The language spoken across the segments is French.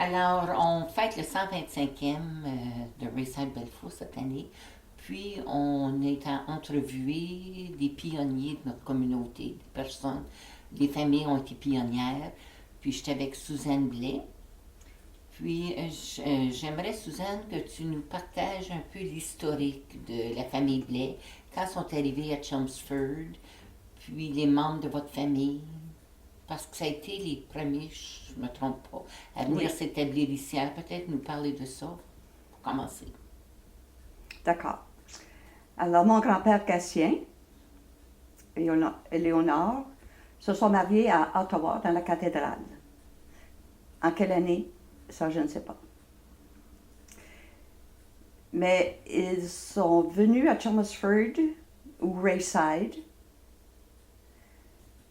Alors, on fête le 125e de Rayside Belfort cette année. Puis, on est à entrevuer des pionniers de notre communauté, des personnes, des familles ont été pionnières. Puis, j'étais avec Suzanne Blais. Puis, j'aimerais, Suzanne, que tu nous partages un peu l'historique de la famille Blais, quand sont arrivés à Chelmsford, puis les membres de votre famille, parce que ça a été les premiers, je ne me trompe pas, à venir Oui, s'établir ici. Alors peut-être nous parler de ça pour commencer. d'accord. Alors, mon grand-père Cassien et Léonard se sont mariés à Ottawa, dans la cathédrale. En quelle année? Ça, je ne sais pas. Mais ils sont venus à Chelmsford ou Rayside.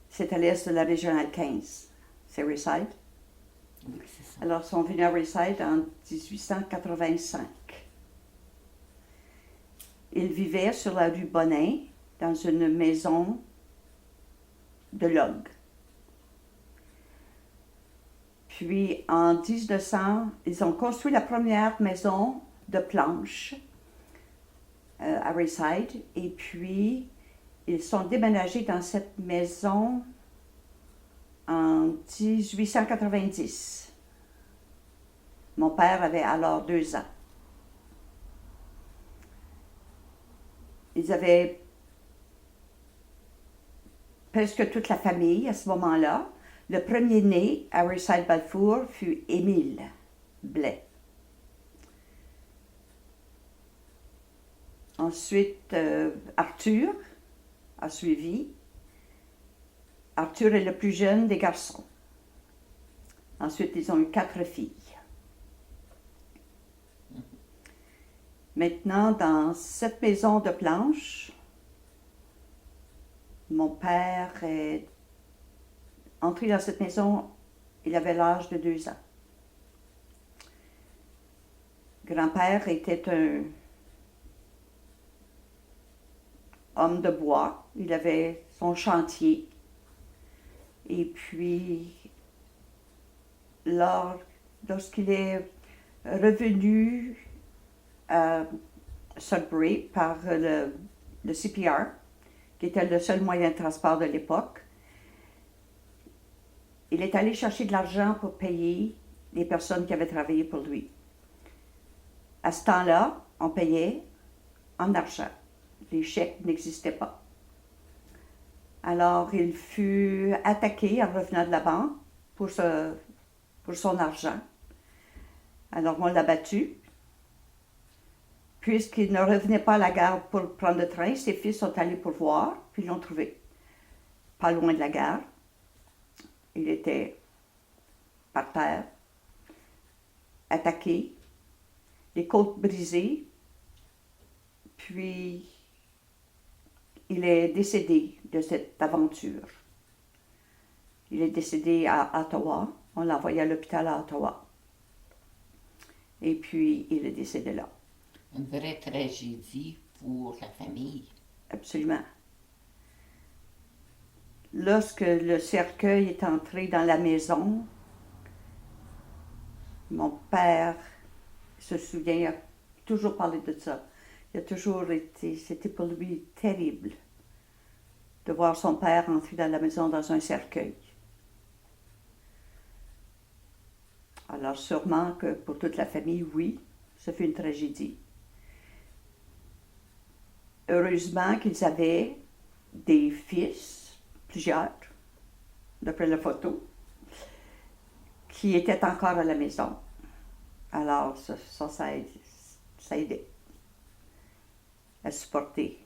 C'est à l'est de la régionale 15. C'est Rayside. Oui, c'est ça. Alors, ils sont venus à Rayside en 1885. Ils vivaient sur la rue Bonin, dans une maison de log. Puis, en 1900, ils ont construit la première maison de planches à Rayside. Et puis, ils sont déménagés dans cette maison en 1890. Mon père avait alors 2 ans. Ils avaient presque toute la famille à ce moment-là. Le premier-né à Rayside Balfour fut Émile Blais. Ensuite, Arthur a suivi. Arthur est le plus jeune des garçons. Ensuite, ils ont eu 4 filles. Maintenant, dans cette maison de planches, mon père est entré dans cette maison, il avait l'âge de 2 ans. Grand-père était un homme de bois, il avait son chantier. Et puis, lorsqu'il est revenu à Sudbury par le CPR, qui était le seul moyen de transport de l'époque, il est allé chercher de l'argent pour payer les personnes qui avaient travaillé pour lui. À ce temps-là, on payait en argent. Les chèques n'existaient pas. Alors, il fut attaqué en revenant de la banque pour son argent. Alors, on l'a battu. Puisqu'il ne revenait pas à la gare pour prendre le train, ses fils sont allés pour voir, puis l'ont trouvé. Pas loin de la gare. Il était par terre, attaqué, les côtes brisées, puis il est décédé de cette aventure. Il est décédé à Ottawa. On l'a envoyé à l'hôpital à Ottawa. Et puis, il est décédé là. Une vraie tragédie pour la famille. Absolument. Lorsque le cercueil est entré dans la maison, mon père se souvient, il a toujours parlé de ça. Il a toujours été, c'était pour lui terrible de voir son père entrer dans la maison dans un cercueil. Alors sûrement que pour toute la famille, oui, ça fait une tragédie. Heureusement qu'ils avaient des fils, plusieurs, d'après la photo, qui étaient encore à la maison. Alors ça aidait à supporter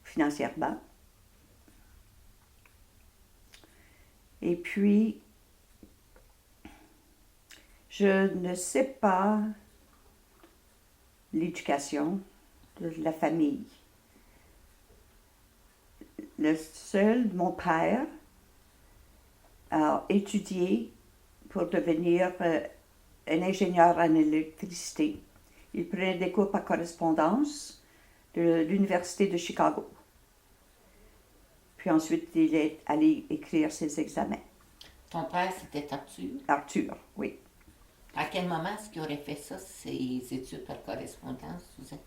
financièrement. Et puis, je ne sais pas l'éducation de la famille. Mon père a étudié pour devenir un ingénieur en électricité. Il prenait des cours par correspondance de l'Université de Chicago. Puis ensuite, il est allé écrire ses examens. Ton père, c'était Arthur? Arthur, oui. À quel moment est-ce qu'il aurait fait ça, ses études par correspondance? Vous êtes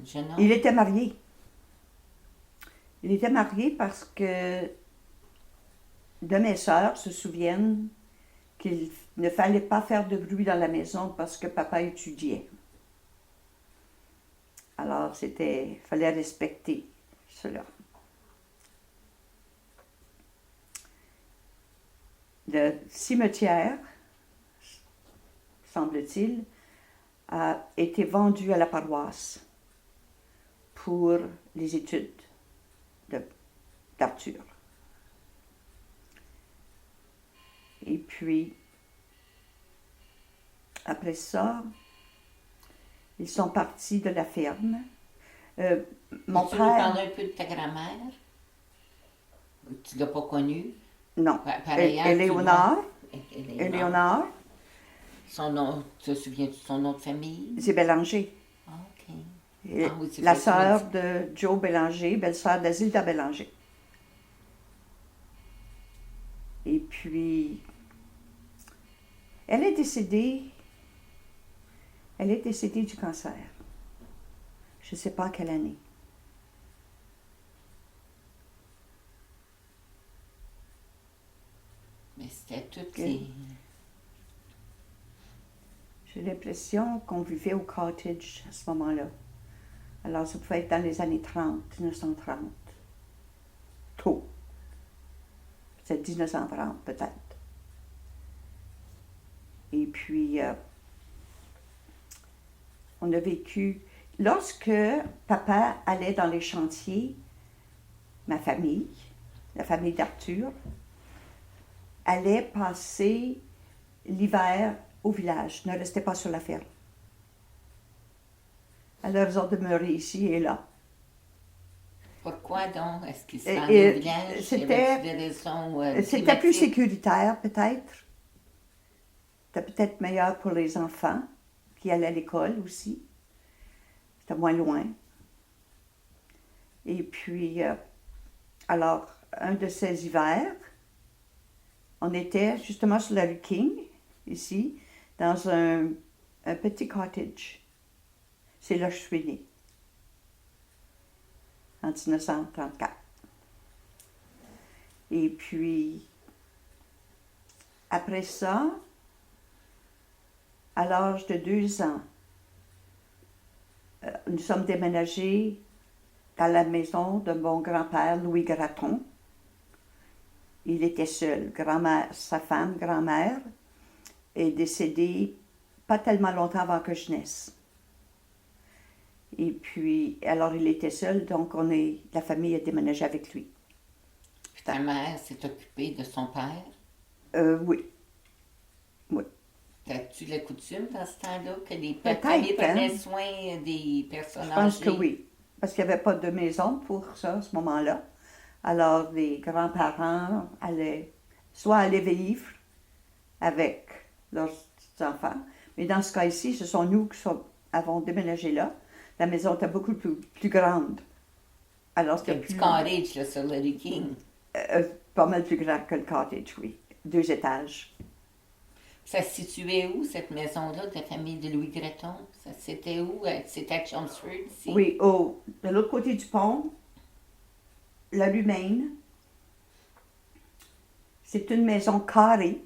un jeune homme? Il était marié. Il était marié parce que de mes sœurs se souviennent qu'il ne fallait pas faire de bruit dans la maison parce que papa étudiait. Alors, il fallait respecter cela. Le cimetière, semble-t-il, a été vendu à la paroisse pour les études d'Arthur. Et puis, après ça, ils sont partis de la ferme. Mon Tu nous parles père... un peu de ta grand-mère? Tu ne l'as pas connue? Non. Par ailleurs, Éléonore. Éléonore. Éléonore. Son nom, te souviens-tu de son nom de famille? C'est Bélanger. Ah, OK. Et Ah oui, c'est la vrai, tu m'as sœur de Joe Bélanger, belle-sœur d'Azilda Bélanger. Et puis, elle est décédée du cancer. Je ne sais pas quelle année. Mais c'était toutes Ok. les... J'ai l'impression qu'on vivait au cottage à ce moment-là. Alors, ça pouvait être dans les années 30, 1930. Tôt. C'est 1930, peut-être. Et puis, on a vécu... Lorsque papa allait dans les chantiers, ma famille, la famille d'Arthur, allait passer l'hiver au village, ne restait pas sur la ferme. Alors, ils ont demeuré ici et là. Pourquoi donc? Est-ce qu'ils se Et- rendaient et au village? c'était- Y avait-tu des raisons C'était plus climatiques? sécuritaire, peut-être. C'était peut-être meilleur pour les enfants qui allaient à l'école aussi. C'était moins loin. Et puis, alors, un de ces hivers, on était justement sur la rue King, ici, dans un petit cottage. C'est là que je suis née, en 1934. Et puis, après ça, à l'âge de 2 ans, nous sommes déménagés dans la maison de mon grand-père, Louis Graton. Il était seul. Grand-mère, sa femme, grand-mère, est décédée pas tellement longtemps avant que je naisse. Et puis, alors il était seul, donc la famille a déménagé avec lui. Puis ta mère s'est occupée de son père. Oui. Oui. As-tu la coutume dans ce temps-là que les Peut-être, familles prenaient hein. soin des personnes Je pense que âgées? oui. Parce qu'il n'y avait pas de maison pour ça à ce moment-là. Alors, les grands-parents allaient vivre avec leurs enfants. Mais dans ce cas ici, ce sont nous qui avons déménagé là. La maison était beaucoup plus grande. Alors, C'était c'était un petit plus, cottage là, sur le rue King. pas mal plus grand que le cottage, oui. 2 étages. Ça se situait où, cette maison-là, de la famille de Louis Greton? Ça c'était où? C'était à Chelmsford, ici? Oui, de l'autre côté du pont, la rue Maine. C'est une maison carrée.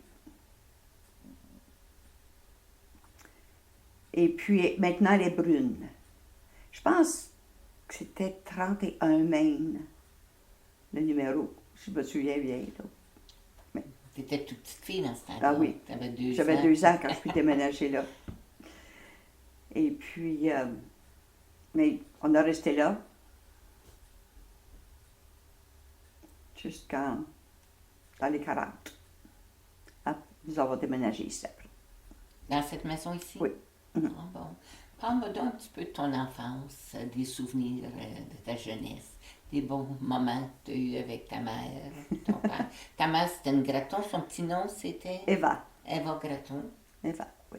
Et puis, maintenant, elle est brune. Je pense que c'était 31 Maine, le numéro. Je me souviens bien. Là. Tu étais toute petite fille dans ce temps-là. Ah oui. Tu avais 2 ans. J'avais 2 ans quand je suis déménagée là. Et puis, mais on a resté là dans les 40. Ah, nous avons déménagé ici après. Dans cette maison ici? Oui. Mhm. Ah, bon. Parle-moi donc un petit peu de ton enfance, des souvenirs de ta jeunesse, des bons moments que tu as eus avec ta mère, ton père. Ta mère, c'était une Graton, son petit nom, c'était? Eva. Eva Graton. Eva, oui.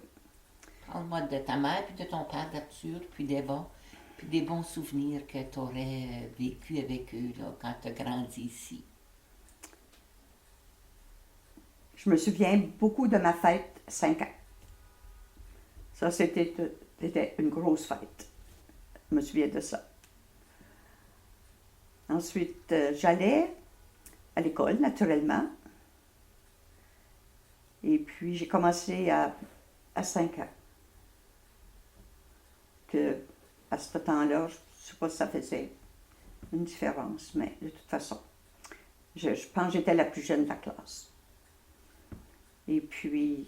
Parle-moi de ta mère, puis de ton père d'Arthur, puis d'Eva, puis des bons souvenirs que tu aurais vécu avec eux là, quand tu as grandi ici. Je me souviens beaucoup de ma fête 5 ans. Ça, c'était une grosse fête. Je me souviens de ça. Ensuite, j'allais à l'école, naturellement. Et puis, j'ai commencé à 5 ans. Que, à ce temps-là, je ne sais pas si ça faisait une différence, mais de toute façon, je pense que j'étais la plus jeune de la classe. Et puis,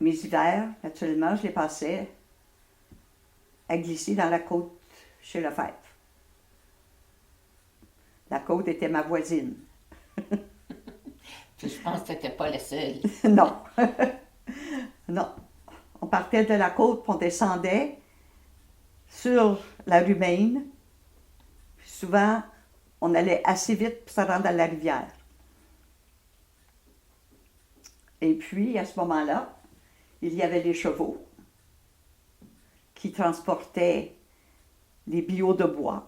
mes hivers, naturellement, je les passais à glisser dans la côte chez Lefebvre. La côte était ma voisine. Puis je pense que tu n'étais pas la seule. Non. Non. On partait de la côte, puis on descendait sur la rue Maine. Puis souvent, on allait assez vite pour se rendre dans la rivière. Et puis, à ce moment-là, il y avait les chevaux qui transportaient les billots de bois.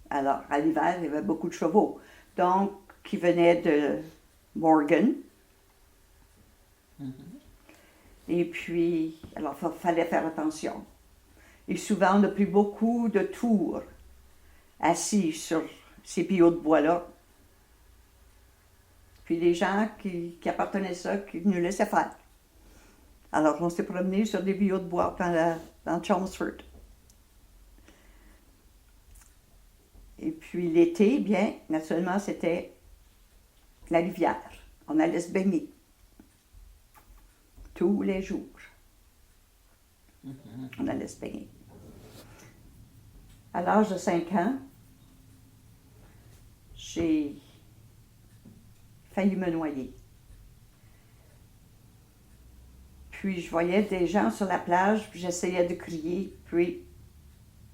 Alors, à l'hiver, il y avait beaucoup de chevaux. Donc, qui venaient de Morgan. Et puis, alors, il fallait faire attention. Et souvent, on a pris beaucoup de tours assis sur ces billots de bois-là. Puis les gens qui appartenaient à ça, qui nous laissaient faire. Alors, on s'est promené sur des billots de bois dans Chelmsford. Et puis l'été, bien, naturellement, c'était la rivière. On allait se baigner. Tous les jours. On allait se baigner. À l'âge de 5 ans, j'ai failli me noyer. Puis je voyais des gens sur la plage, puis j'essayais de crier, puis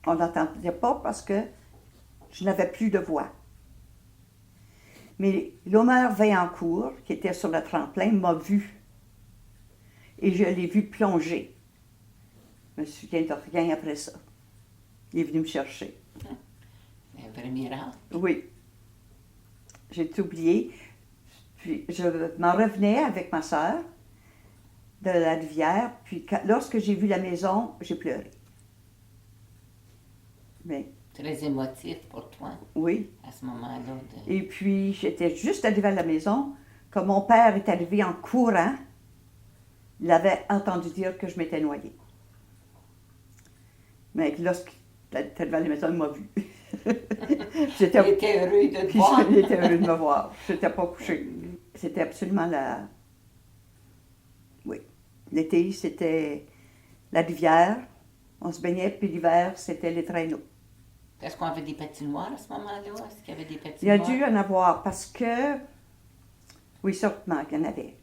on n'entendait pas parce que je n'avais plus de voix. Mais l'Homère Vaillancourt, qui était sur le tremplin, m'a vue. Et je l'ai vu plonger. Je me souviens de rien après ça. Il est venu me chercher. Un vrai miracle. Oui. J'ai tout oublié. Puis je m'en revenais avec ma sœur de la rivière. Puis lorsque j'ai vu la maison, j'ai pleuré. Mais Très émotif pour toi, oui. à ce moment-là. Et puis, j'étais juste arrivée à la maison, quand mon père est arrivé en courant, il avait entendu dire que je m'étais noyée. Mais lorsqu'il est arrivé à la maison, il m'a vue. Il était heureux de te Puis voir. il était heureux de me voir. Je n'étais pas couchée. C'était absolument la... Oui. L'été, c'était la rivière. On se baignait, puis l'hiver, c'était les traîneaux. Est-ce qu'on avait des patinoires à ce moment-là? Est-ce qu'il y avait des Il y a patinoires? dû en avoir parce que, oui, sûrement qu'il y en avait.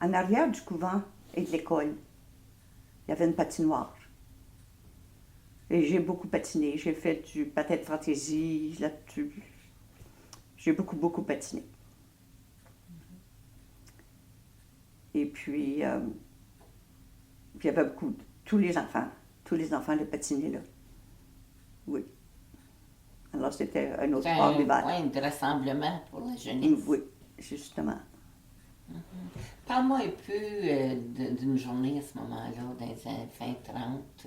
En arrière du couvent et de l'école, il y avait une patinoire. Et j'ai beaucoup patiné. J'ai fait du patin de fantaisie là-dessus. J'ai beaucoup patiné. Et puis, il y avait beaucoup, tous les enfants le patinaient là. Oui. Alors, c'était un autre C'est sport un d'hiver. point de rassemblement pour la jeunesse. Oui, justement. Parle-moi un peu d'une journée à ce moment-là, dans les années fin 30,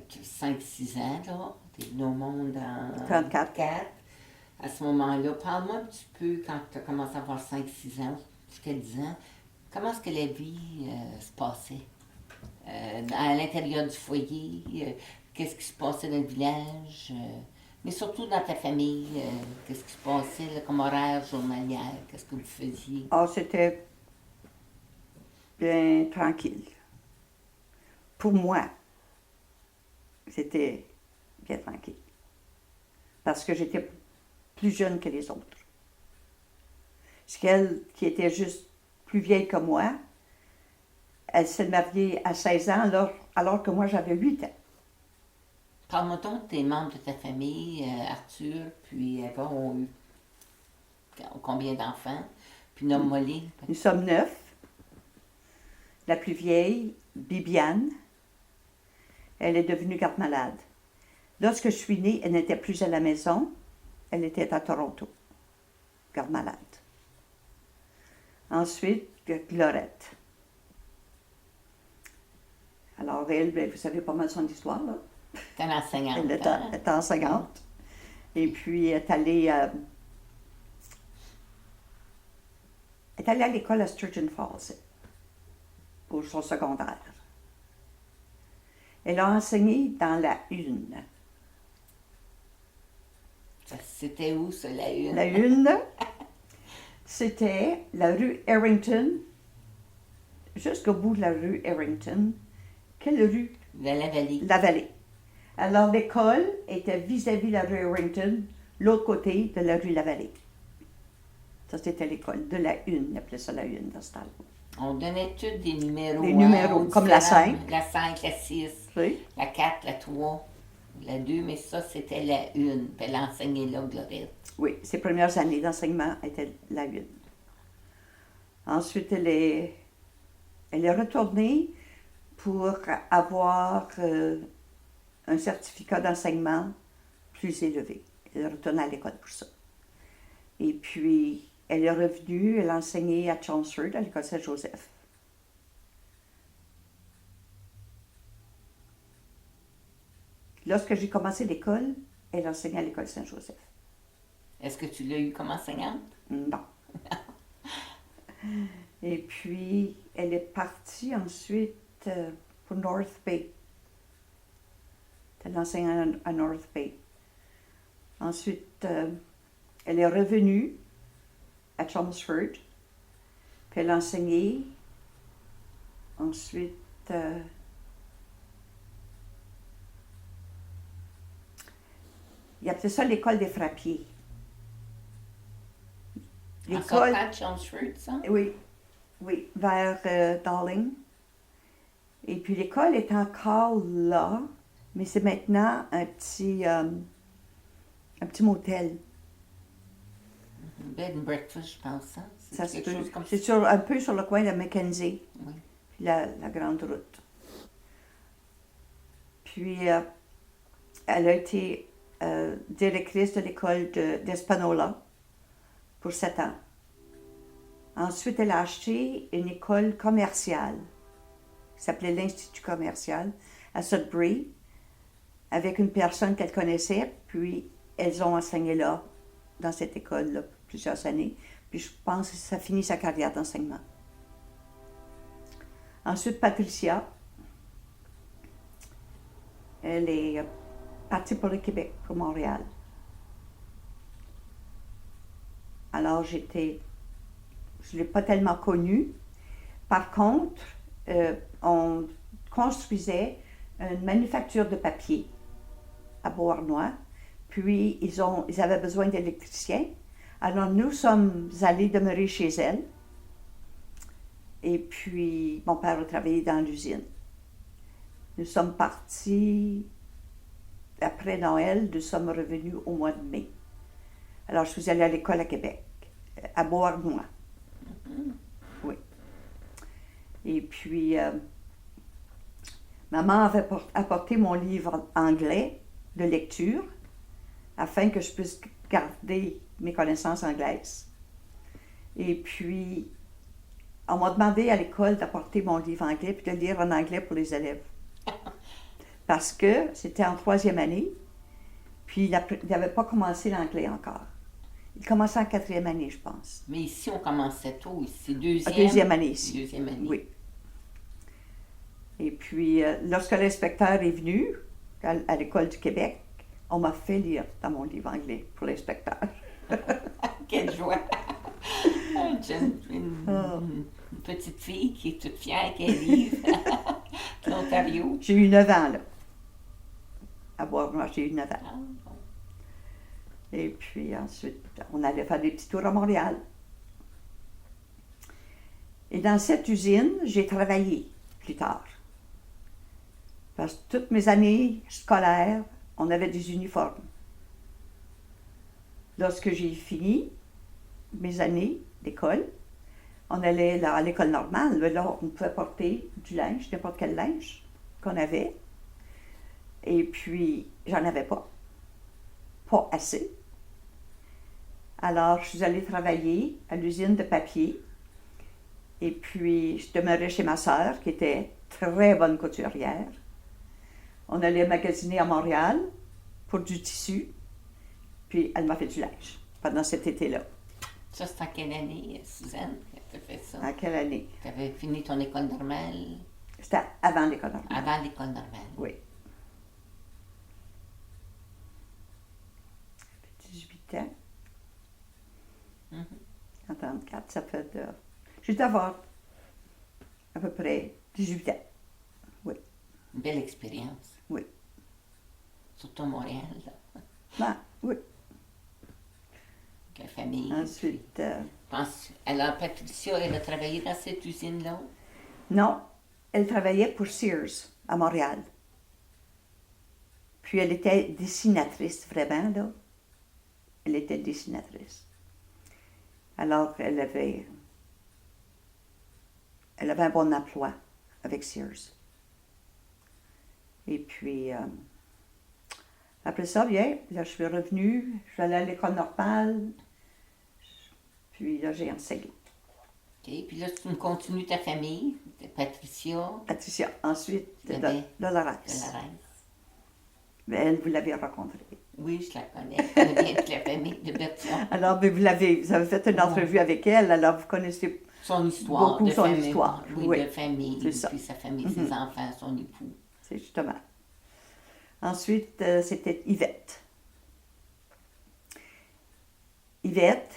5-6 ans, là. T'es venu au monde en 34. 4. À ce moment-là, parle-moi un petit peu quand tu as commencé à avoir 5-6 ans, jusqu'à 10 ans, comment est-ce que la vie se passait? À l'intérieur du foyer, qu'est-ce qui se passait dans le village, mais surtout dans ta famille, qu'est-ce qui se passait là, comme horaire journalière, qu'est-ce que vous faisiez? Ah, c'était bien tranquille. Pour moi, c'était bien tranquille. Parce que j'étais plus jeune que les autres. Parce qu'elle, qui était juste plus vieille que moi, elle s'est mariée à 16 ans alors que moi j'avais 8 ans. Parle-moi donc des membres de ta famille, Arthur, puis Eva ont eu combien d'enfants? Puis nomme-moi-les. Nous sommes 9. La plus vieille, Bibiane, elle est devenue garde-malade. Lorsque je suis née, elle n'était plus à la maison, elle était à Toronto. garde-malade. Ensuite, Glorette. Alors, elle, vous savez pas mal son histoire, là. T'es enseignante. Elle était enseignante. Et puis, elle est allée à l'école à Sturgeon Falls pour son secondaire. Elle a enseigné dans la Une. C'était où, ça, la Une? La Une, c'était la rue Harrington, jusqu'au bout de la rue Harrington. Quelle rue? De la Vallée. La Vallée. Alors, l'école était vis-à-vis de la rue Harrington, l'autre côté de la rue La Vallée. Ça, c'était l'école de la Une. On appelait ça la Une dans ce temps-là. On donnait tous des numéros. Des numéros, comme la différents. 5. La 5, la 6, Oui. la 4, la 3, la 2, mais ça, c'était la 1. Puis elle enseignait là, Glorette. Oui, ses premières années d'enseignement étaient la Une. Ensuite, elle est retournée pour avoir un certificat d'enseignement plus élevé. Elle est retournée à l'école pour ça. Et puis, elle est revenue, elle a enseigné à Chelmsford, à l'école Saint-Joseph. Lorsque j'ai commencé l'école, elle enseignait à l'école Saint-Joseph. Est-ce que tu l'as eu comme enseignante? Non. Et puis, elle est partie ensuite pour North Bay. Elle enseignait à North Bay. Ensuite, elle est revenue à Chelmsford. Puis elle a enseigné. Ensuite, il appelait ça l'école des frappiers. En sortant de Chelmsford, ça? Oui, oui, vers Darling. Et puis l'école est encore là, mais c'est maintenant un petit motel. Bed and breakfast, je pense. Hein? Ça C'est quelque chose comme c'est ça. un peu sur le coin de Mackenzie, Oui. puis la grande route. Puis elle a été directrice de l'école d'Espanola pour 7 ans. Ensuite, elle a acheté une école commerciale qui s'appelait l'Institut commercial à Sudbury avec une personne qu'elle connaissait, puis elles ont enseigné là, dans cette école-là, plusieurs années. Puis je pense que ça finit sa carrière d'enseignement. Ensuite, Patricia, elle est partie pour le Québec, pour Montréal. Alors, je ne l'ai pas tellement connue. Par contre, on construisait une manufacture de papier à Beauharnois. Puis, ils avaient besoin d'électriciens. Alors, nous sommes allés demeurer chez elle. Et puis, mon père a travaillé dans l'usine. Nous sommes partis après Noël. Nous sommes revenus au mois de mai. Alors, je suis allée à l'école à Québec, à Beauharnois. Oui. Et puis, maman avait apporté mon livre anglais de lecture afin que je puisse garder mes connaissances anglaises. Et puis, on m'a demandé à l'école d'apporter mon livre anglais puis de lire en anglais pour les élèves. Parce que c'était en 3e année, puis il n'avait pas commencé l'anglais encore. Il commençait en 4e année, je pense. Mais ici, on commençait tôt. Ici, 2e. 2e année ici. 2e année. Oui. Et puis, lorsque l'inspecteur est venu à l'école du Québec, on m'a fait lire dans mon livre anglais pour l'inspecteur. Quelle joie! Une petite fille qui est toute fière qu'elle vive de l'Ontario. J'ai eu 9 ans, là. À Bois-Blanc, j'ai eu 9 ans. Ah, bon. Et puis ensuite, on allait faire des petits tours à Montréal. Et dans cette usine, j'ai travaillé plus tard. Parce que toutes mes années scolaires, on avait des uniformes. Lorsque j'ai fini mes années d'école, on allait là, à l'école normale. Là, on pouvait porter du linge, n'importe quel linge qu'on avait. Et puis, j'en avais pas. Pas assez. Alors, je suis allée travailler à l'usine de papier. Et puis, je demeurais chez ma sœur, qui était très bonne couturière. On allait magasiner à Montréal pour du tissu. Puis, elle m'a fait du linge pendant cet été-là. Ça, c'est en quelle année, Suzanne, que tu as fait ça? En quelle année? Tu avais fini ton école normale C'était avant l'école normale. avant l'école normale. Oui. 18 ans. Mhm. En 34, ça fait de... J'ai dû avoir à peu près 18 ans. Une belle expérience. Oui. Surtout à Montréal, là, Ben, oui. avec la famille. Ensuite, Alors, Patricia, elle a travaillé dans cette usine-là. non, elle travaillait pour Sears à Montréal. Puis elle était dessinatrice, vraiment, là. Elle était dessinatrice. Alors, elle avait un bon emploi avec Sears. Et puis, après ça, bien, là, je suis revenue, je suis allée à l'école normale, puis là, j'ai enseigné. OK. Puis là, tu me continues ta famille, Patricia, Patricia, ensuite, Il y avait Dolores. Dolores. Ben, elle, vous l'avez rencontrée. Oui, je la connais. Je connais bien toute la famille de Bertrand. Alors, ben, vous avez fait une entrevue avec elle, alors vous connaissez Son histoire. beaucoup de son famille. histoire. Oui, Oui, de famille. c'est ça. Puis sa famille, ses enfants, son époux. c'est justement. Ensuite, c'était Yvette. Yvette,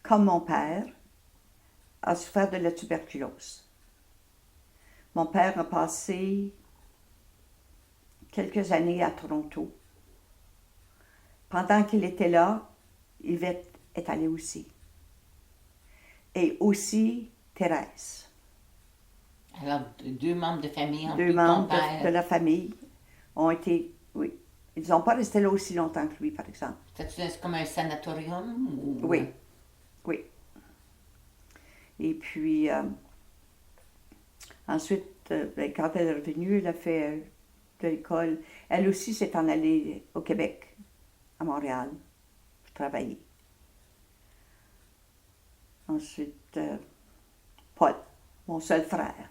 comme mon père, a souffert de la tuberculose. Mon père a passé quelques années à Toronto. Pendant qu'il était là, Yvette est allée aussi. Et aussi Thérèse. Alors, deux membres de famille en Deux plus, ton membres père. de la famille ont été, oui. Ils n'ont pas resté là aussi longtemps que lui, par exemple. C'est comme un sanatorium? Ou... Oui, oui. Et puis, ensuite, ben, quand elle est revenue, elle a fait de l'école. Elle aussi s'est en allée au Québec, à Montréal, pour travailler. Ensuite, Paul, mon seul frère.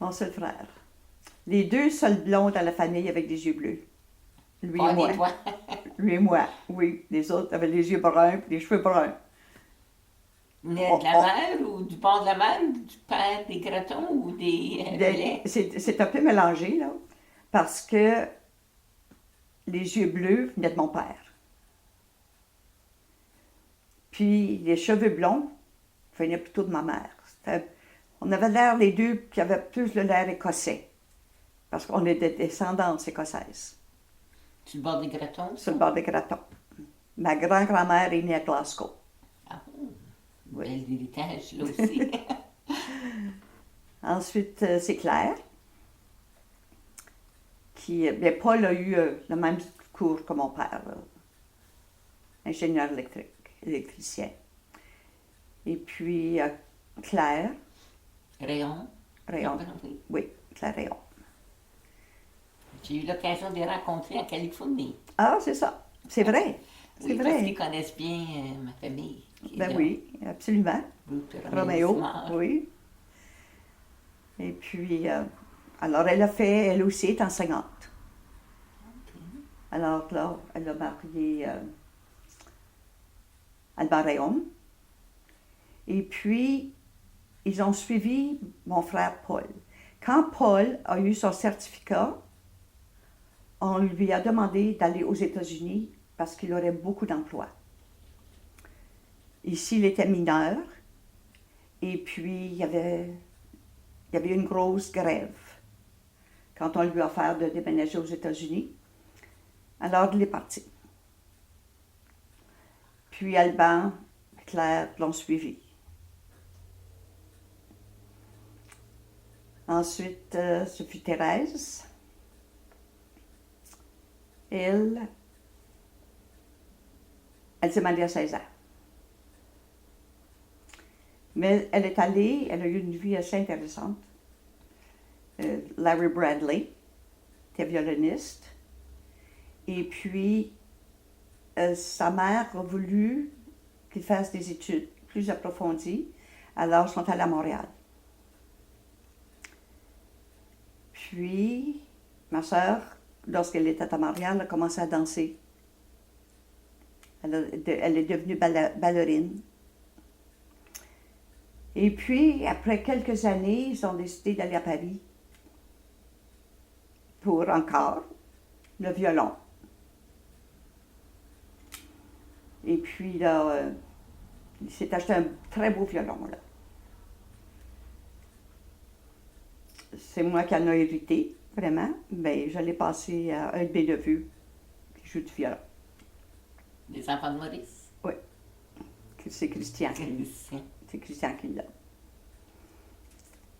Mon seul frère. Les deux seuls blonds dans la famille avec des yeux bleus. Lui Paul et moi. et toi. Lui et moi, oui. Les autres avaient les yeux bruns et les cheveux bruns. Né de la mer ou du bord de la mer, ou du père des Gratons ou des Blais? C'est un peu mélangé, là, parce que les yeux bleus venaient de mon père. Puis les cheveux blonds venaient plutôt de ma mère. On avait l'air, les deux, qui avaient plus l'air écossais, parce qu'on est des descendances écossaises, Sur le bord des Gratons? sur le bord des Gratons. Ma grand-grand-mère est née à Glasgow. Ah, Oui. bel héritage, là aussi. Ensuite, c'est Claire, qui, bien, Paul a eu le même cours que mon père, là. Ingénieur électricien. Et puis, Claire Rayon. Rayon. Oui. Oui, Claire Rayon. J'ai eu l'occasion de les rencontrer en Californie. Ah, c'est ça. C'est vrai. C'est Oui, parce vrai. qu'ils connaissent bien ma famille. qui est Ben là. oui, absolument. Ruth Roméo, Simard. oui. Et puis, alors elle aussi est enseignante. Ok. Alors là, elle a marié Albert Rayon. Et puis, ils ont suivi mon frère Paul. Quand Paul a eu son certificat, on lui a demandé d'aller aux États-Unis parce qu'il aurait beaucoup d'emplois. Ici, il était mineur. Et puis, il y avait une grosse grève quand on lui a offert de déménager aux États-Unis. Alors, il est parti. Puis, Alban, Claire l'ont suivi. Ensuite, ce fut Thérèse. Elle s'est mariée à 16 ans. Mais elle est allée, elle a eu une vie assez intéressante. Larry Bradley était violoniste. Et puis, sa mère a voulu qu'il fasse des études plus approfondies, alors ils sont allés à Montréal. Puis, ma sœur, lorsqu'elle était à Montréal, a commencé à danser. Elle est devenue ballerine. Et puis, après quelques années, ils ont décidé d'aller à Paris pour encore le violon. Et puis là, il s'est acheté un très beau violon, là. C'est moi qui en ai hérité, vraiment, mais je l'ai passé à un de mes neveux qui joue du violon. Les enfants de Maurice? Oui, c'est Christian. Christian. C'est Christian qui l'a.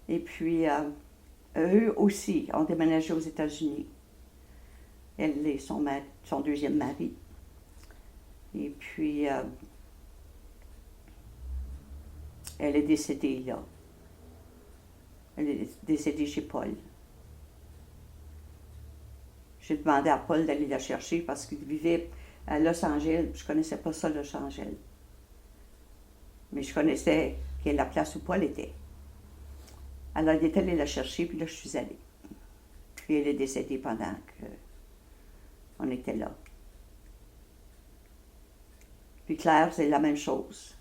Et puis, eux aussi ont déménagé aux États-Unis. Elle est son deuxième mari. Et puis, elle est décédée là. Elle est décédée chez Paul. J'ai demandé à Paul d'aller la chercher parce qu'il vivait à Los Angeles. Je ne connaissais pas ça, Los Angeles. Mais je connaissais la place où Paul était. Alors, il est allé la chercher, puis là, je suis allée. Puis elle est décédée pendant qu'on était là. Puis Claire, c'est la même chose.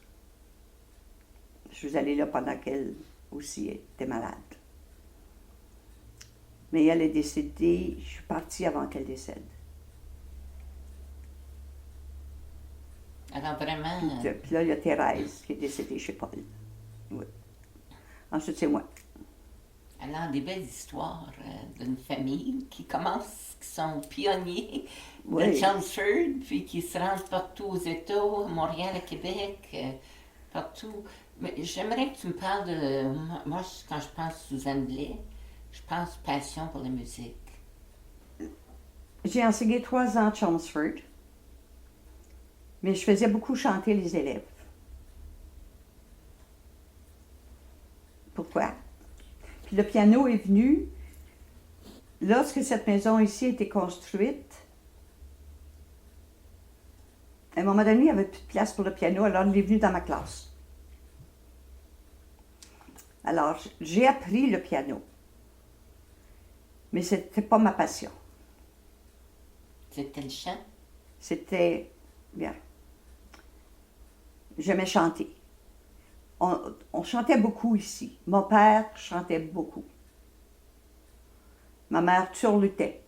Je suis allée là pendant qu'elle aussi était malade. Mais elle est décédée, je suis partie avant qu'elle décède. Alors vraiment... Puis là, il y a Thérèse qui est décédée chez Paul. Oui. Ensuite, c'est moi. Alors, des belles histoires d'une famille qui sont pionniers Oui. de Chelmsford, puis qui se rendent partout aux États, à Montréal, à Québec, partout. Mais j'aimerais que tu me parles de... Moi, quand je pense Suzanne Blais, je pense passion pour la musique. J'ai enseigné 3 ans à Chelmsford, mais je faisais beaucoup chanter les élèves. Pourquoi? Puis le piano est venu lorsque cette maison ici a été construite. À un moment donné, il n'y avait plus de place pour le piano, alors il est venu dans ma classe. Alors, j'ai appris le piano, mais ce n'était pas ma passion. C'était le chant? C'était bien. J'aimais chanter. On chantait beaucoup ici. Mon père chantait beaucoup. Ma mère turlutait.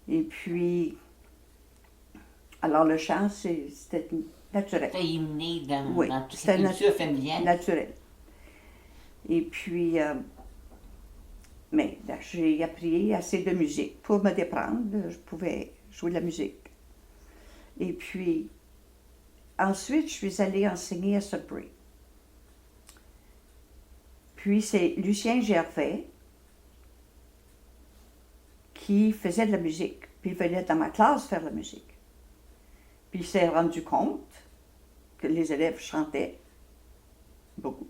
Et puis, alors le chant, c'était naturel. C'était inné dans toute c'était la culture familiale. Naturel. Et puis, mais là, j'ai appris assez de musique. Pour me déprendre, je pouvais jouer de la musique. Et puis, ensuite, je suis allée enseigner à Sudbury. Puis, c'est Lucien Gervais qui faisait de la musique. Puis, il venait dans ma classe faire de la musique. Puis, il s'est rendu compte que les élèves chantaient beaucoup.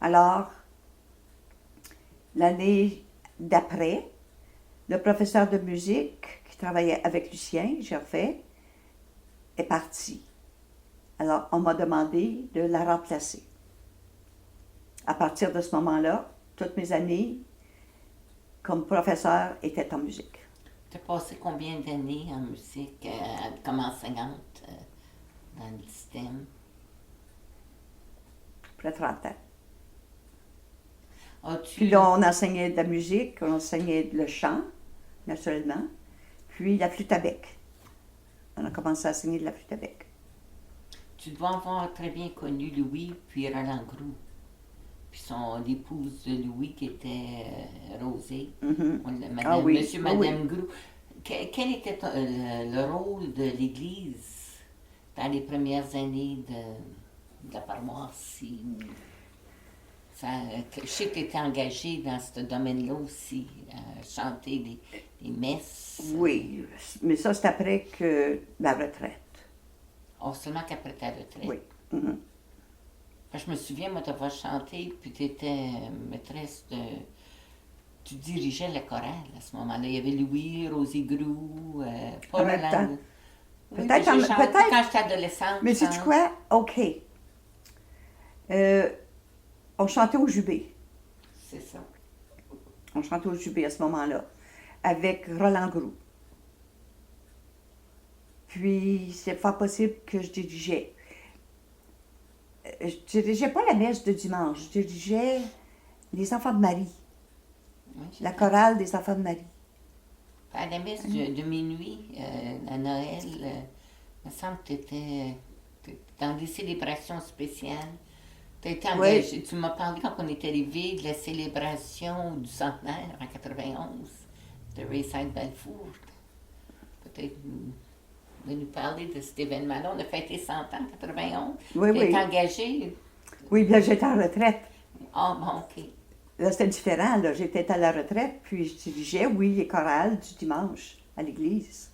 Alors, l'année d'après, le professeur de musique qui travaillait avec Lucien Gervais est parti. Alors, on m'a demandé de la remplacer. À partir de ce moment-là, toutes mes années comme professeur étaient en musique. Tu as passé combien d'années en musique comme enseignante dans le système? Près de 30 ans. As-tu... Puis là, on enseignait de la musique, on enseignait le chant, naturellement, puis la flûte à bec. On a commencé à enseigner de la flûte à bec. Tu dois avoir très bien connu Louis puis Roland Groux. Puis l'épouse de Louis qui était Rosée. Ah oui, Monsieur, Madame Groux. Quel était le rôle de l'Église dans les premières années de la paroisse? Je sais que tu étais engagée dans ce domaine-là aussi, à chanter les messes. Oui, mais ça, c'est après que ma retraite. Oh, seulement qu'après ta retraite? Oui. Je me souviens, moi, d'avoir chanté, puis tu étais maîtresse tu dirigeais la chorale à ce moment-là. Il y avait Louis, Rosie Groux, pas En même temps. Roland. Oui, Peut-être j'ai chanté peut-être. quand j'étais adolescente. Mais je sais-tu pense. quoi? OK. On chantait au jubé. C'est ça. On chantait au jubé à ce moment-là, avec Roland Groux. Puis, c'est fort possible que je dirigeais. Je dirigeais pas la messe de dimanche, je dirigeais les enfants de Marie, Oui, j'ai la fait- chorale des enfants de Marie. À la messe de minuit, à Noël, il me semble que tu étais dans des célébrations spéciales. Tu étais Oui. engagé. Tu m'as parlé quand on est arrivé de la célébration du centenaire en 91 de Rayside Balfour. Peut-être de nous parler de cet événement-là. On a fêté 100 ans en 91. Oui, Tu oui. es engagé. Oui, bien, j'étais en retraite. Ah, bon, OK. Là, c'était différent, là. J'étais à la retraite, puis je dirigeais, oui, les chorales du dimanche à l'église.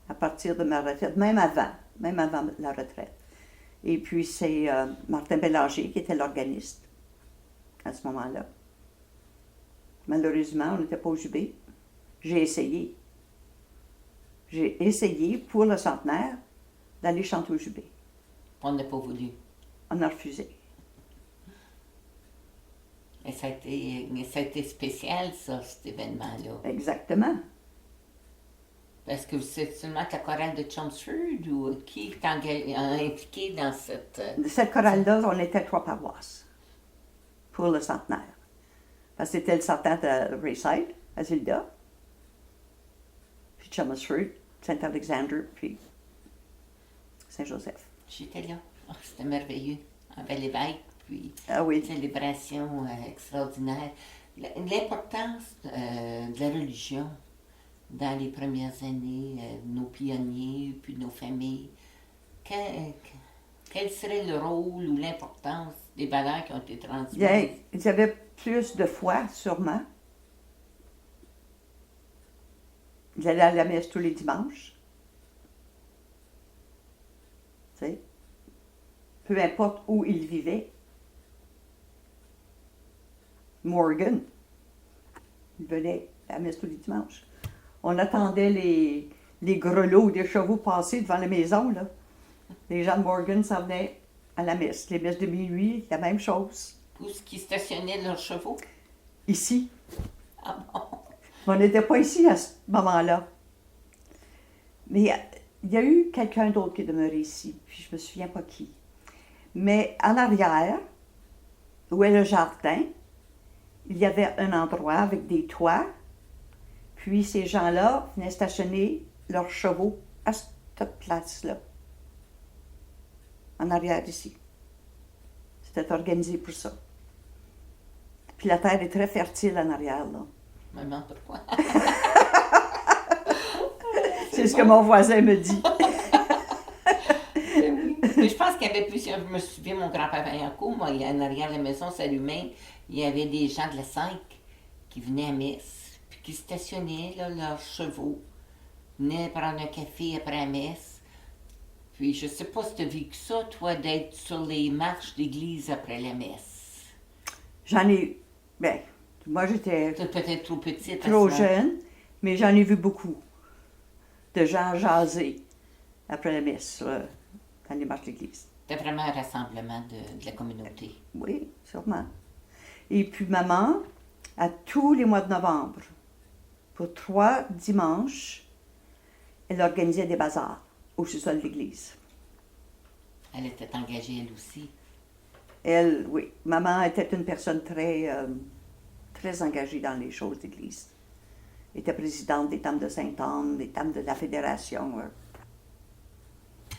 À partir de ma retraite, même avant la retraite. Et puis, c'est Martin Bélanger qui était l'organiste à ce moment-là. Malheureusement, on n'était pas au jubé. J'ai essayé. J'ai essayé, pour le centenaire, d'aller chanter au jubé. On n'a pas voulu. On a refusé. Et ça a été spécial, ça, cet événement-là. Exactement. Est-ce que c'est seulement la chorale de Chelmsford ou qui est impliqué dans cette... De cette chorale-là, on était 3 paroisses pour le centenaire. Parce que c'était le centenaire de Rayside, à Zilda, puis Chelmsford, Saint-Alexander, puis Saint-Joseph. J'étais là. Oh, c'était merveilleux. En Bel-Évêque, puis Ah oui. une célébration extraordinaire. L'importance de la religion dans les premières années, nos pionniers, puis nos familles. Quel serait le rôle ou l'importance des valeurs qui ont été transmises? Bien, il y avait plus de foi, sûrement. Ils allaient à la messe tous les dimanches. Tu sais. Peu importe où ils vivaient. Morgan, il venait à la messe tous les dimanches. On attendait les grelots des chevaux passer devant la maison, là. Les gens de Morgan s'en venaient à la messe. Les messes de minuit, la même chose. Où est-ce qu'ils stationnaient leurs chevaux? Ici. Ah bon? On n'était pas ici à ce moment-là. Mais il y a eu quelqu'un d'autre qui est demeuré ici, puis je me souviens pas qui. Mais en arrière, où est le jardin, il y avait un endroit avec des toits, puis ces gens-là venaient stationner leurs chevaux à cette place-là, en arrière d'ici. C'était organisé pour ça. Puis la terre est très fertile en arrière, là. Maman, pourquoi? C'est ce que mon voisin me dit. Mais je pense qu'il y avait plusieurs. Je me souviens, mon grand-père Vaillancourt, moi, en arrière de la maison s'allumait. Il y avait des gens de la 5 qui venaient à messe, puis qui stationnaient là, leurs chevaux, venaient prendre un café après la messe. Puis je sais pas si tu as vécu ça, toi, d'être sur les marches d'église après la messe. J'en ai... Ben, moi, j'étais Tu peut-être trop petite. à trop ce moment. jeune, mais j'en ai vu beaucoup de gens jaser après la messe, dans les marches d'église. C'était vraiment un rassemblement de la communauté. Oui, sûrement. Et puis maman, à tous les mois de novembre, pour 3 dimanches, elle organisait des bazars au sous-sol de l'église. Elle était engagée, elle aussi. Elle, oui, maman était une personne très, très engagée dans les choses d'église. Elle était présidente des Dames de Sainte-Anne, des Dames de la Fédération. Tu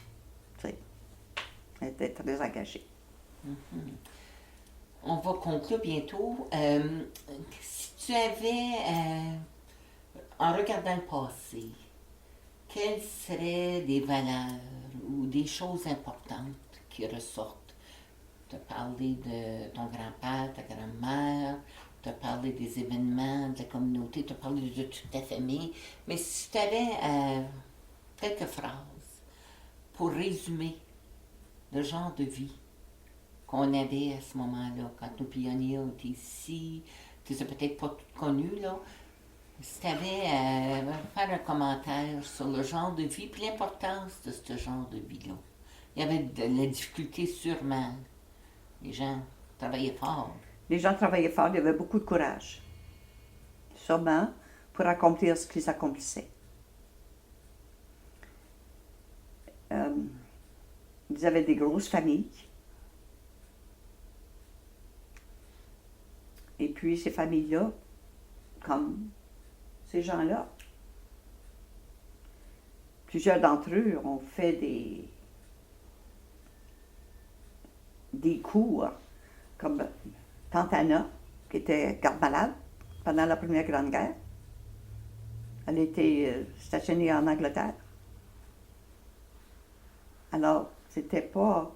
sais, elle était très engagée. On va conclure bientôt. Si tu avais, en regardant le passé, quelles seraient des valeurs ou des choses importantes qui ressortent? Tu as parlé de ton grand-père, ta grand-mère, tu as parlé des événements de la communauté, tu as parlé de toute ta famille. Mais si tu avais quelques phrases pour résumer le genre de vie qu'on avait à ce moment-là, quand nos pionniers ont été ici, tu les as peut-être pas toutes connues, là. Si tu avais à faire un commentaire sur le genre de vie et l'importance de ce genre de vie-là. Il y avait de la difficulté sûrement. Les gens travaillaient fort. Les gens travaillaient fort, il y avait beaucoup de courage. Sûrement pour accomplir ce qu'ils accomplissaient. Ils avaient des grosses familles. Et puis ces familles-là, comme ces gens-là, plusieurs d'entre eux ont fait des cours, comme Tante Anna, qui était garde-malade pendant la Première Grande Guerre. Elle a été stationnée en Angleterre. Alors, c'était pas...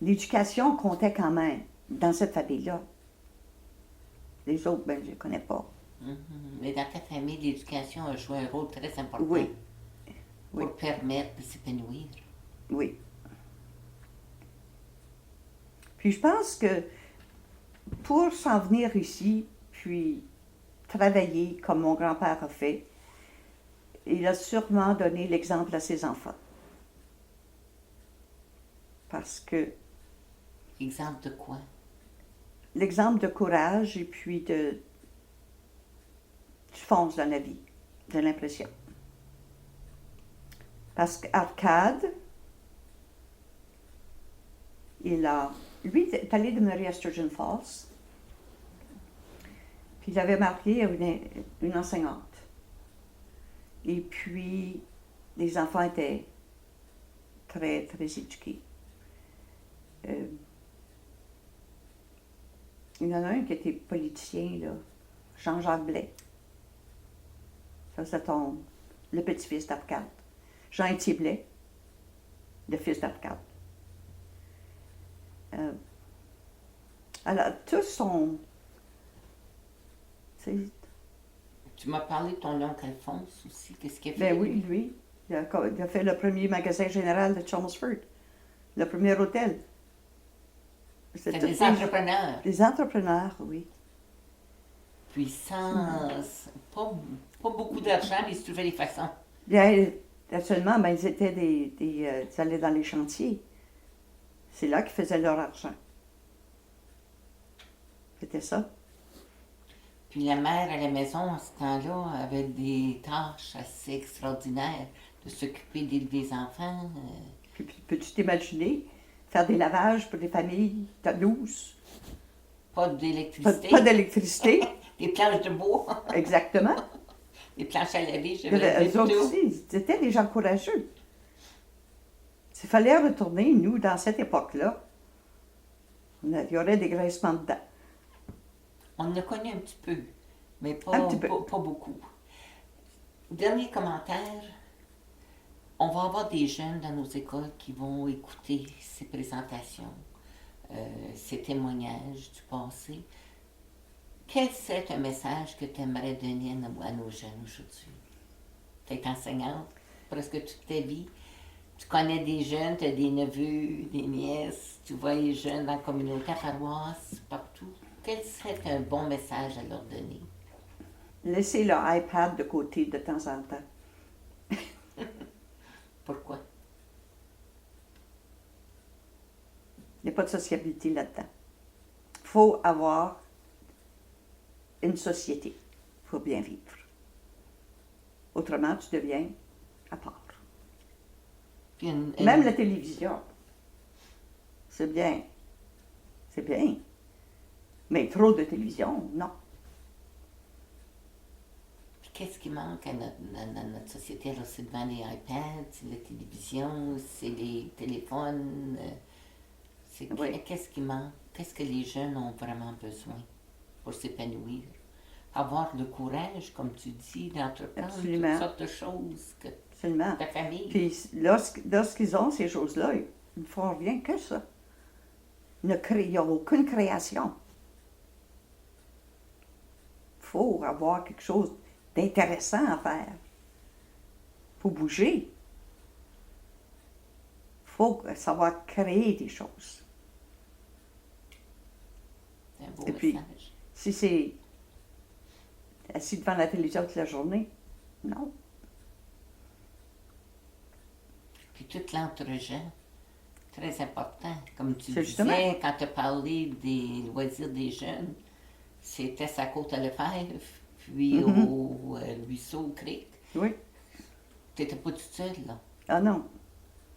L'éducation comptait quand même dans cette famille-là. Les autres, ben, je ne les connais pas. Mais dans ta famille, l'éducation a joué un rôle très important Oui. pour Oui. permettre de s'épanouir. Oui. Puis je pense que pour s'en venir ici, puis travailler comme mon grand-père a fait, il a sûrement donné l'exemple à ses enfants. Parce que Exemple de quoi? l'exemple de courage et puis tu fonces dans la vie, j'ai l'impression. Parce qu'Arcade, lui, est allé demeurer à Sturgeon Falls. Puis il avait marié une enseignante. Et puis, les enfants étaient très, très éduqués. Il y en a un qui était politicien, là, Jean-Jacques Blais. Ça, c'est le petit-fils d'Arcade. Jean-Étier Blais, le fils d'Arcade. Alors, tous sont... Tu m'as parlé de ton oncle Alphonse aussi. Qu'est-ce qu'il a fait? Ben oui, lui, il a fait le premier magasin général de Chelmsford, le premier hôtel. C'est des entrepreneurs. Des entrepreneurs, oui. Puis pas beaucoup d'argent, mais ils se trouvaient des façons. Bien, actuellement, ben, ils étaient ils allaient dans les chantiers. C'est là qu'ils faisaient leur argent. C'était ça. Puis la mère à la maison, à ce temps-là, avait des tâches assez extraordinaires de s'occuper d'élever les enfants. Puis, peux-tu t'imaginer faire des lavages pour des familles douces? Pas d'électricité. Pas d'électricité. Des planches de bois. Exactement. Des planches à laver, je Eux autres aussi, c'était des gens courageux. S'il fallait retourner, nous, dans cette époque-là, il y aurait des graissements dedans. On en a connu un petit peu, mais Un petit peu. pas beaucoup. Dernier commentaire. On va avoir des jeunes dans nos écoles qui vont écouter ces présentations, ces témoignages du passé. Quel serait un message que tu aimerais donner à nos jeunes aujourd'hui? Tu es enseignante presque toute ta vie. Tu connais des jeunes, tu as des neveux, des nièces, tu vois les jeunes dans la communauté, à paroisse, partout. Quel serait un bon message à leur donner? Laissez leur iPad de côté de temps en temps. Pourquoi? Il n'y a pas de sociabilité là-dedans. Il faut avoir une société. Il faut bien vivre. Autrement, tu deviens à part. Même la télévision. C'est bien. C'est bien. Mais trop de télévision, non. Puis qu'est-ce qui manque à notre société? Alors, c'est devant les iPads, c'est la télévision, c'est les téléphones. Oui. Qu'est-ce qui manque? Qu'est-ce que les jeunes ont vraiment besoin pour s'épanouir? Avoir le courage, comme tu dis, d'entreprendre toutes sortes de choses. Absolument. Ta famille. Puis lorsqu'ils ont ces choses-là, ils ne font rien que ça. Ils n'ont aucune création. Il faut avoir quelque chose d'intéressant à faire. Il faut bouger. Il faut savoir créer des choses. beau Et puis, message. si c'est assis devant la télévision toute la journée, non. Puis toute l'entre-gens, très important. Comme tu C'est disais, justement. quand tu as parlé des loisirs des jeunes, c'était sa côte à Lefebvre, puis Mhm. au ruisseau, au creek. Oui. Tu n'étais pas toute seule, là. Ah non.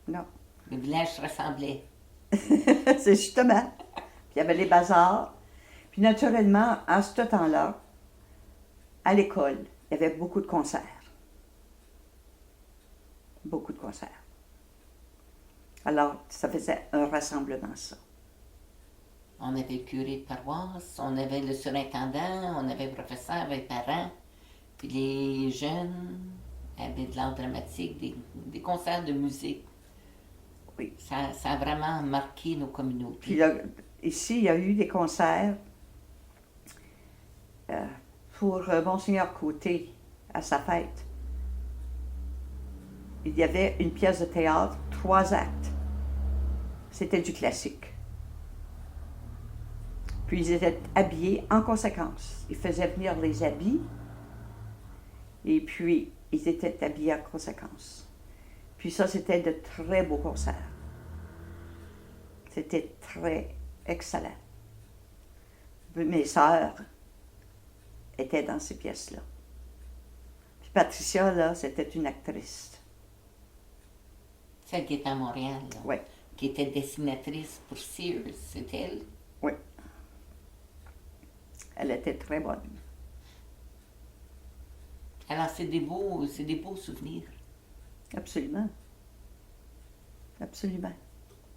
Non. Le village se ressemblait. C'est justement. Puis il y avait les bazars. Puis naturellement, à ce temps-là, à l'école, il y avait beaucoup de concerts. Beaucoup de concerts. Alors, ça faisait un rassemblement, ça. On avait le curé de paroisse, on avait le surintendant, on avait le professeur, les parents, puis les jeunes avaient de l'art dramatique, des concerts de musique. Oui. Ça a vraiment marqué nos communautés. Puis là, ici, il y a eu des concerts pour Monseigneur Côté à sa fête. Il y avait une pièce de théâtre, 3 actes. C'était du classique. Puis ils étaient habillés en conséquence. Ils faisaient venir les habits et puis ils étaient habillés en conséquence. Puis ça, c'était de très beaux concerts. C'était très excellent. Mes sœurs étaient dans ces pièces-là. Puis Patricia, là, c'était une actrice. Celle qui était à Montréal, là, Oui, qui était dessinatrice pour Sears, c'est elle. oui. Elle était très bonne. Alors, c'est des beaux souvenirs. Absolument. Absolument.